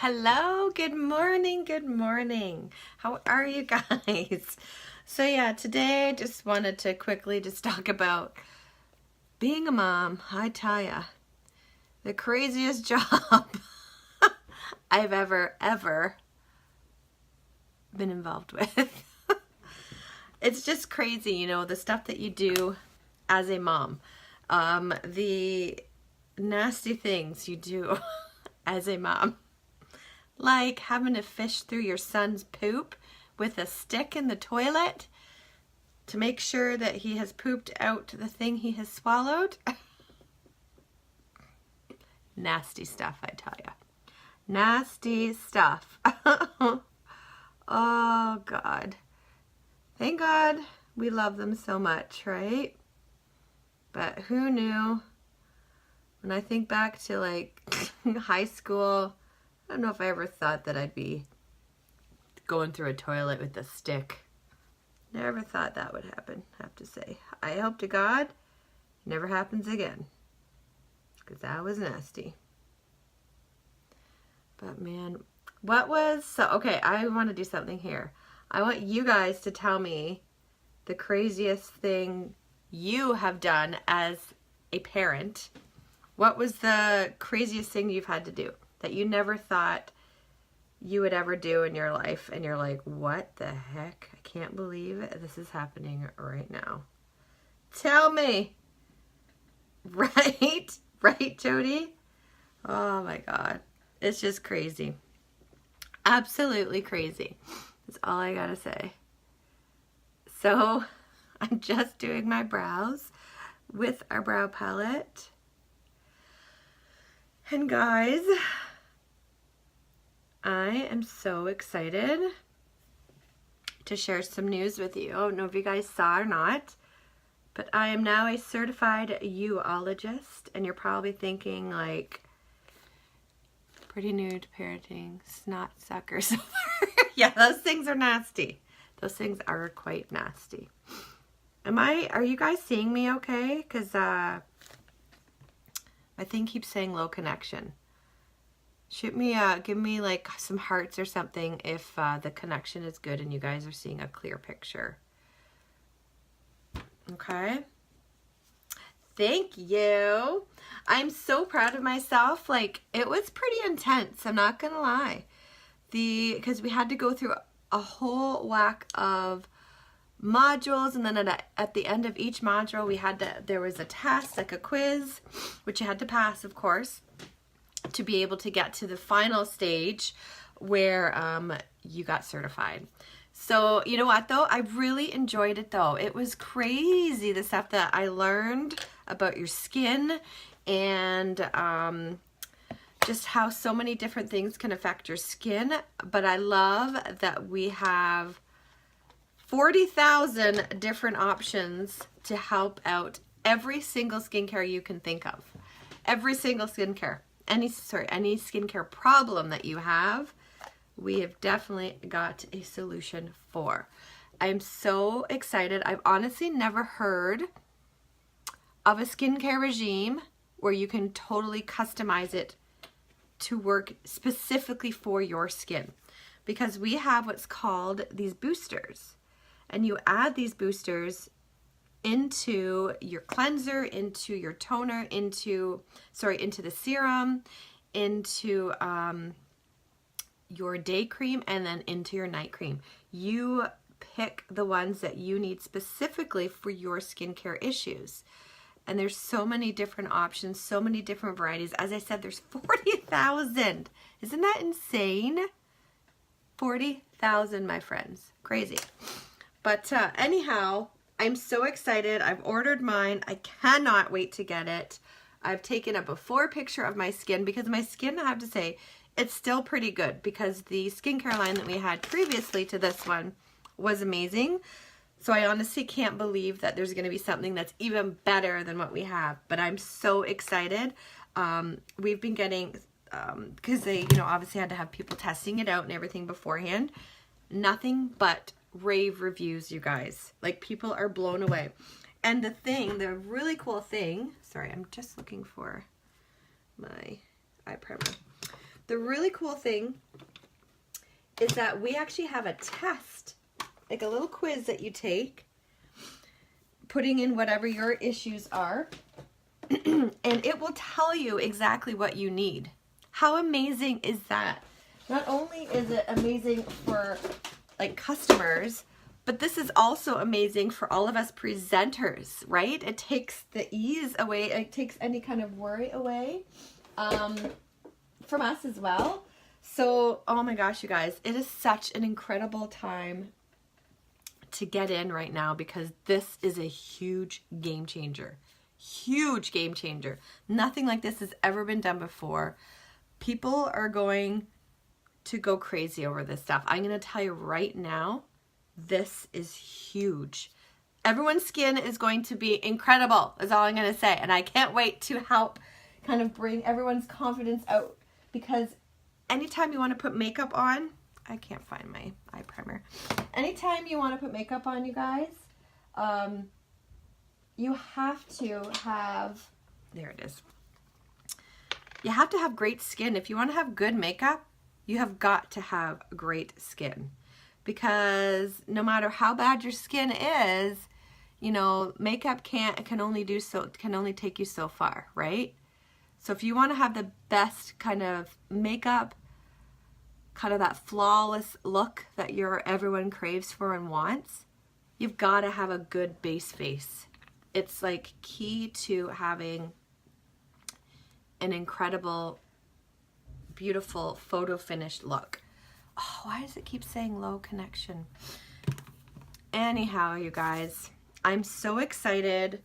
Hello, good morning, good morning. How are you guys? So yeah, today I just wanted to quickly just talk about being a mom. I tell ya, the craziest job I've ever been involved with. It's just crazy, you know, the stuff that you do as a mom. The nasty things you do as a mom. Like having to fish through your son's poop with a stick in the toilet to make sure that he has pooped out the thing he has swallowed. Nasty stuff, I tell ya. Nasty stuff. Oh, God. Thank God we love them so much, right? But who knew? When I think back to like high school, I don't know if I ever thought that I'd be going through a toilet with a stick. Never thought that would happen, I have to say. I hope to God it never happens again, because that was nasty. But man, okay, I want to do something here. I want you guys to tell me the craziest thing you have done as a parent. What was the craziest thing you've had to do that you never thought you would ever do in your life, and you're like, what the heck? I can't believe this is happening right now. Tell me. Right? Right, Jody? Oh my God. It's just crazy. Absolutely crazy. That's all I gotta say. So, I'm just doing my brows with our brow palette. And guys, I am so excited to share some news with you. I don't know if you guys saw or not, but I am now a certified uologist, and you're probably thinking like, pretty new to parenting, snot suckers. Yeah, those things are nasty. Those things are quite nasty. Are you guys seeing me okay? Because my thing keeps saying low connection. Shoot me, give me like some hearts or something if the connection is good and you guys are seeing a clear picture. Okay. Thank you. I'm so proud of myself. Like, it was pretty intense, I'm not gonna lie. Because we had to go through a whole whack of modules, and then at the end of each module there was a test, like a quiz, which you had to pass, of course, to be able to get to the final stage where you got certified. So you know what though, I really enjoyed it though. It was crazy, the stuff that I learned about your skin, and just how so many different things can affect your skin. But I love that we have 40,000 different options to help out every single skincare you can think of. Every single skincare. Any skincare problem that you have, we have definitely got a solution for. I'm so excited. I've honestly never heard of a skincare regime where you can totally customize it to work specifically for your skin, because we have what's called these boosters, and you add these boosters into your cleanser, into your toner, into the serum, into your day cream, and then into your night cream. You pick the ones that you need specifically for your skincare issues. And there's so many different options, so many different varieties. As I said, there's 40,000. Isn't that insane? 40,000, my friends. Crazy. But anyhow, I'm so excited. I've ordered mine. I cannot wait to get it. I've taken a before picture of my skin, because my skin, I have to say, it's still pretty good, because the skincare line that we had previously to this one was amazing. So I honestly can't believe that there's going to be something that's even better than what we have. But I'm so excited. We've been getting, because they, obviously had to have people testing it out and everything beforehand. Nothing but rave reviews, you guys. Like, people are blown away. And the really cool thing, sorry, I'm just looking for my eye primer. The really cool thing is that we actually have a test, like a little quiz that you take, putting in whatever your issues are, and it will tell you exactly what you need. How amazing is that? Not only is it amazing for like customers, but this is also amazing for all of us presenters, right? It takes the ease away, it takes any kind of worry away from us as well. So, oh my gosh, you guys, it is such an incredible time to get in right now, because this is a huge game changer. Huge game changer. Nothing like this has ever been done before. People are going to go crazy over this stuff. I'm going to tell you right now, this is huge. Everyone's skin is going to be incredible, is all I'm going to say. And I can't wait to help kind of bring everyone's confidence out, because anytime you want to put makeup on, I can't find my eye primer. Anytime you want to put makeup on, you guys, you have to have, there it is. You have to have great skin. If you want to have good makeup, you have got to have great skin, because no matter how bad your skin is, you know, makeup can only take you so far, right? So if you want to have the best kind of makeup, kind of that flawless look that everyone craves for and wants, you've got to have a good base face. It's like key to having an incredible, beautiful photo finished look. Oh, why does it keep saying low connection? Anyhow, you guys, I'm so excited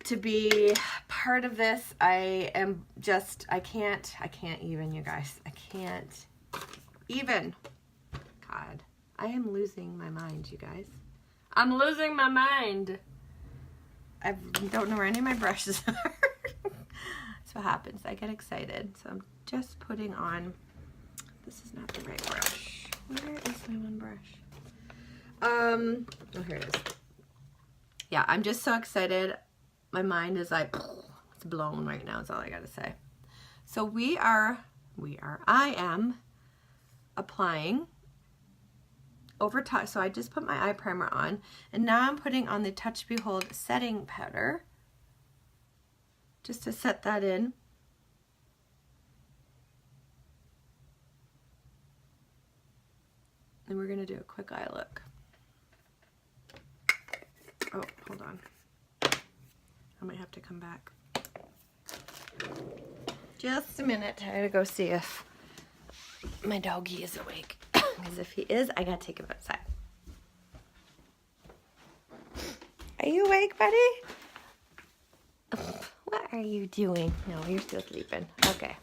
to be part of this. I can't even, you guys. I can't even. God, I am losing my mind, you guys. I'm losing my mind. I don't know where any of my brushes are. That's what happens. I get excited. So I'm just putting on, this is not the right brush. Where is my one brush? Oh, here it is. Yeah, I'm just so excited. My mind is like, it's blown right now, is all I gotta say. So I am applying over top. So I just put my eye primer on, and now I'm putting on the Touch Behold setting powder, just to set that in. And we're gonna do a quick eye look. Oh, hold on. I might have to come back. Just a minute. I gotta go see if my doggy is awake. Because if he is, I gotta take him outside. Are you awake, buddy? What are you doing? No, you're still sleeping. Okay.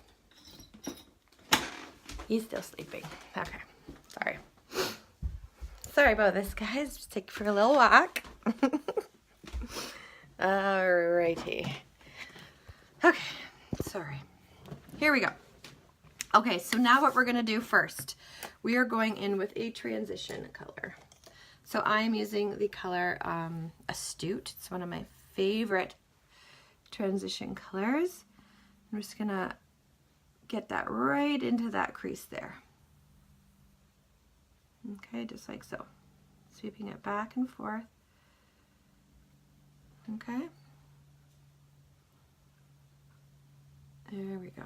He's still sleeping. Okay. Sorry. Sorry about this, guys. Just take for a little walk. Alrighty. Okay. Sorry. Here we go. Okay, so now what we're going to do first, we are going in with a transition color. So I am using the color Astute. It's one of my favorite transition colors. I'm just going to get that right into that crease there. Okay, just like so. Sweeping it back and forth. Okay. There we go.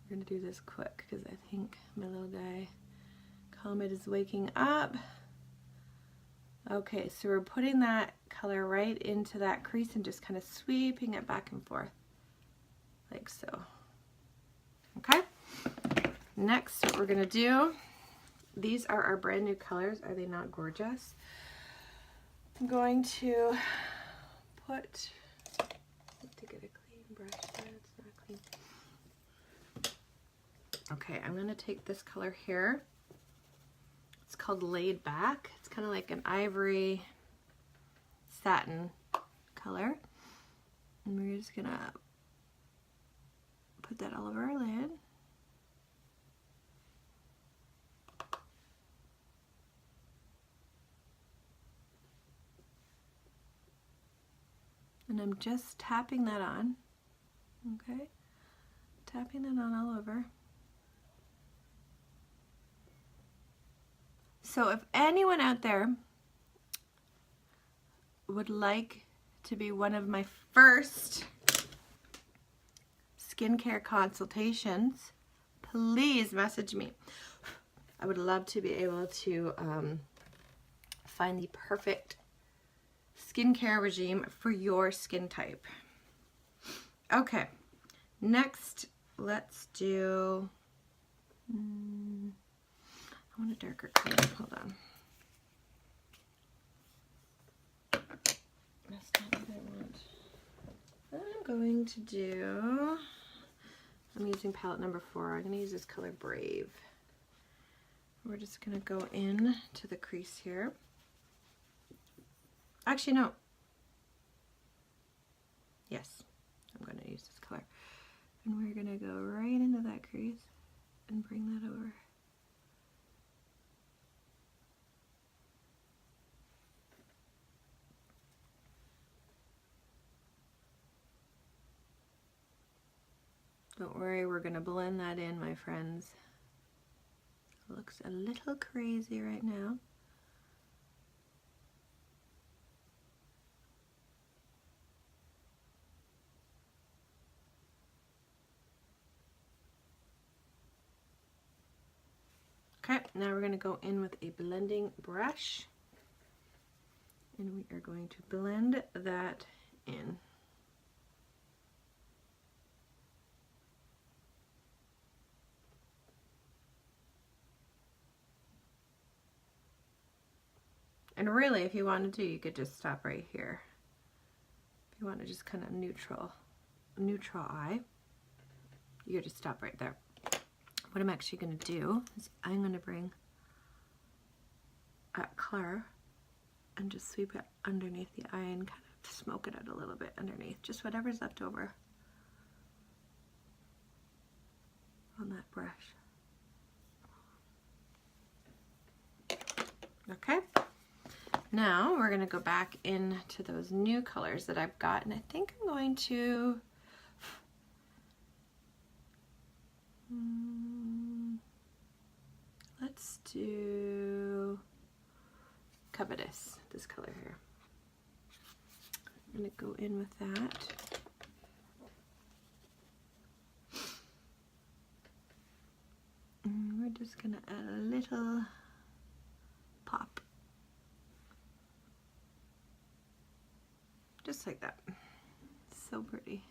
We're going to do this quick because I think my little guy Comet is waking up. Okay, so we're putting that color right into that crease and just kind of sweeping it back and forth like so. Okay, next what we're going to do, these are our brand new colors. Are they not gorgeous? I'm going to put, I have to get a clean brush there, it's not clean. Okay, I'm going to take this color here. It's called Laid Back. It's kind of like an ivory satin color. And we're just going to put that all over our lid. And I'm just tapping that on Okay, tapping it on all over. So if anyone out there would like to be one of my first skincare consultations, please message me. I would love to be able to find the perfect skincare regime for your skin type. Okay, next let's do, I want a darker color, hold on. That's not what I want. I'm going to do, I'm using palette number 4. I'm going to use this color Brave. We're just going to go in to the crease here. Actually, no. Yes, I'm going to use this color. And we're going to go right into that crease and bring that over. Don't worry, we're going to blend that in, my friends. It looks a little crazy right now. Okay, now we're going to go in with a blending brush. And we are going to blend that in. And really, if you wanted to, you could just stop right here. If you want to just kind of neutral eye, you could just stop right there. What I'm actually going to do is I'm going to bring a color and just sweep it underneath the eye and kind of smoke it out a little bit underneath. Just whatever's left over on that brush. Okay. Now we're going to go back into those new colors that I've got, and I think I'm going to let's do Covetous, this color here. I'm going to go in with that. And we're just going to add a little pop. Just like that. So pretty.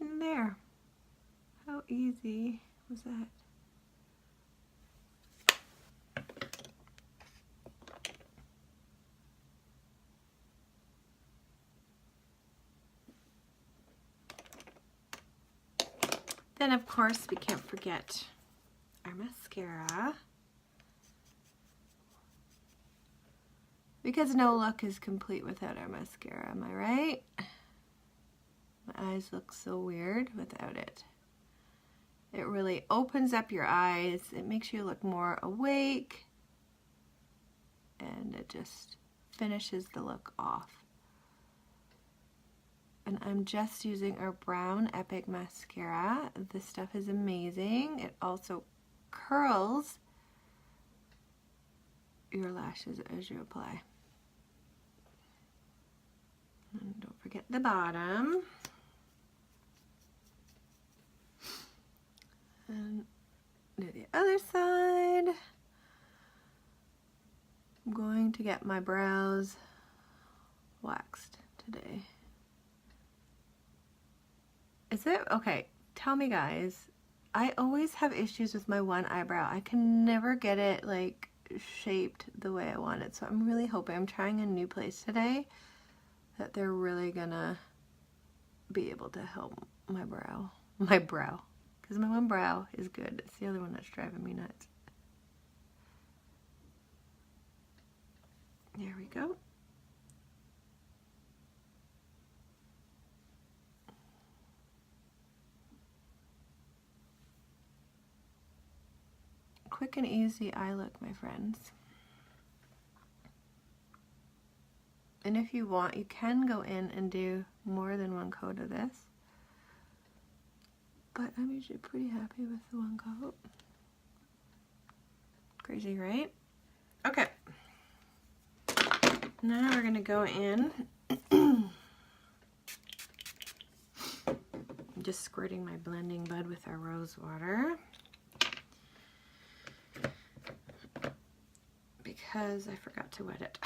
And there. How easy was that? Then of course we can't forget our mascara, because no look is complete without our mascara, am I right? My eyes look so weird without it. It really opens up your eyes, it makes you look more awake, and it just finishes the look off. And I'm just using our Brown Epic Mascara. This stuff is amazing. It also curls your lashes as you apply. And don't forget the bottom. And do the other side. I'm going to get my brows waxed today. Is it? Okay, tell me guys. I always have issues with my one eyebrow. I can never get it like shaped the way I want it. So I'm really hoping, I'm trying a new place today, that they're really gonna be able to help my brow. Because my one brow is good. It's the other one that's driving me nuts. There we go. quick and easy eye look, my friends. And if you want, you can go in and do more than one coat of this. But I'm usually pretty happy with the one coat. Crazy, right? Okay. Now we're gonna go in. I'm just squirting my blending bud with our rose water. Because I forgot to wet it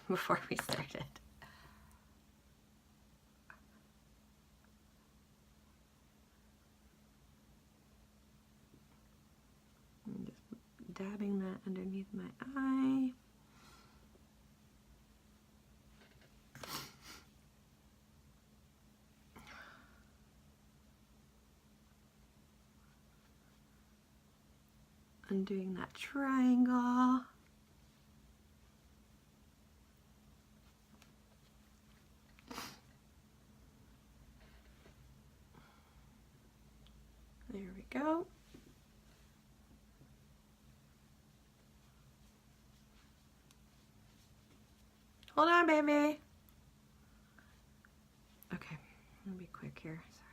before we started. I'm just dabbing that underneath my eye. I'm doing that triangle. There we go. Hold on, baby. Okay, I'm gonna be quick here. Sorry.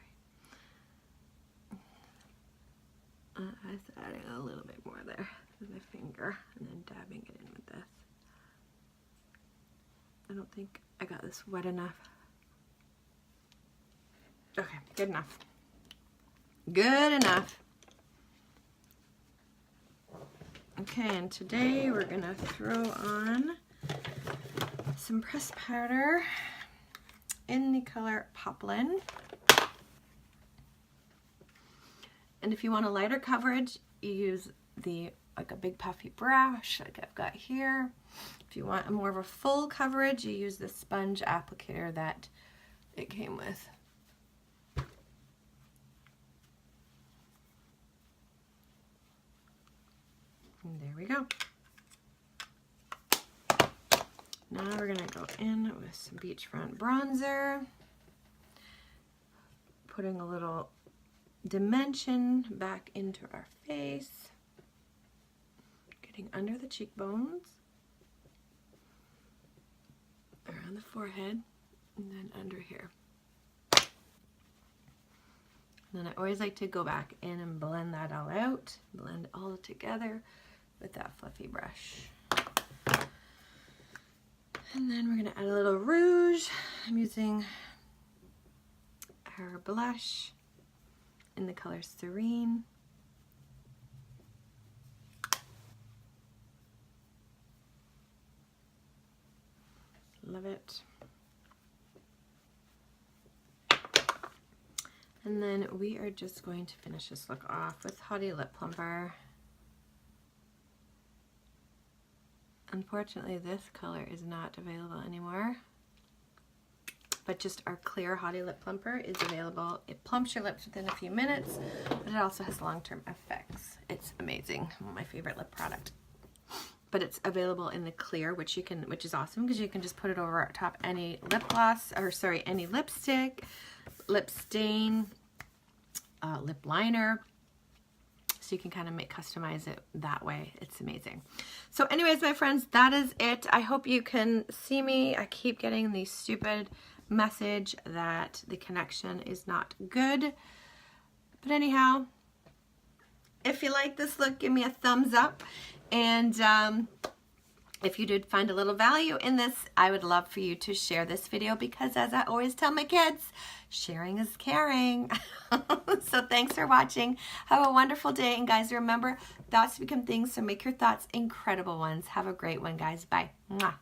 I was adding a little bit more there with my finger and then dabbing it in with this. I don't think I got this wet enough. Okay, good enough. Good enough. Okay, and today we're gonna throw on some pressed powder in the color Poplin. And if you want a lighter coverage, you use like a big puffy brush like I've got here. If you want a more of a full coverage, you use the sponge applicator that it came with. And there we go. Now we're gonna go in with some beachfront bronzer, putting a little dimension back into our face, getting under the cheekbones, around the forehead, and then under here. And then I always like to go back in and blend that all out, blend it all together with that fluffy brush. And then we're gonna add a little rouge. I'm using our blush in the color Serene. Love it. And then we are just going to finish this look off with Haughty Lip Plumper. Unfortunately, this color is not available anymore, but just our clear Haughty Lip Plumper is available. It plumps your lips within a few minutes, but it also has long-term effects. It's amazing. My favorite lip product. But it's available in the clear, which is awesome because you can just put it over top any lip gloss, or sorry, any lipstick, lip stain, lip liner. So you can kind of customize it that way. It's amazing. So anyways, my friends, that is it. I hope you can see me. I keep getting the stupid message that the connection is not good. But anyhow, if you like this look, give me a thumbs up. And if you did find a little value in this, I would love for you to share this video because, as I always tell my kids, sharing is caring. So thanks for watching. Have a wonderful day. And guys, remember, thoughts become things, so make your thoughts incredible ones. Have a great one, guys. Bye. Mwah.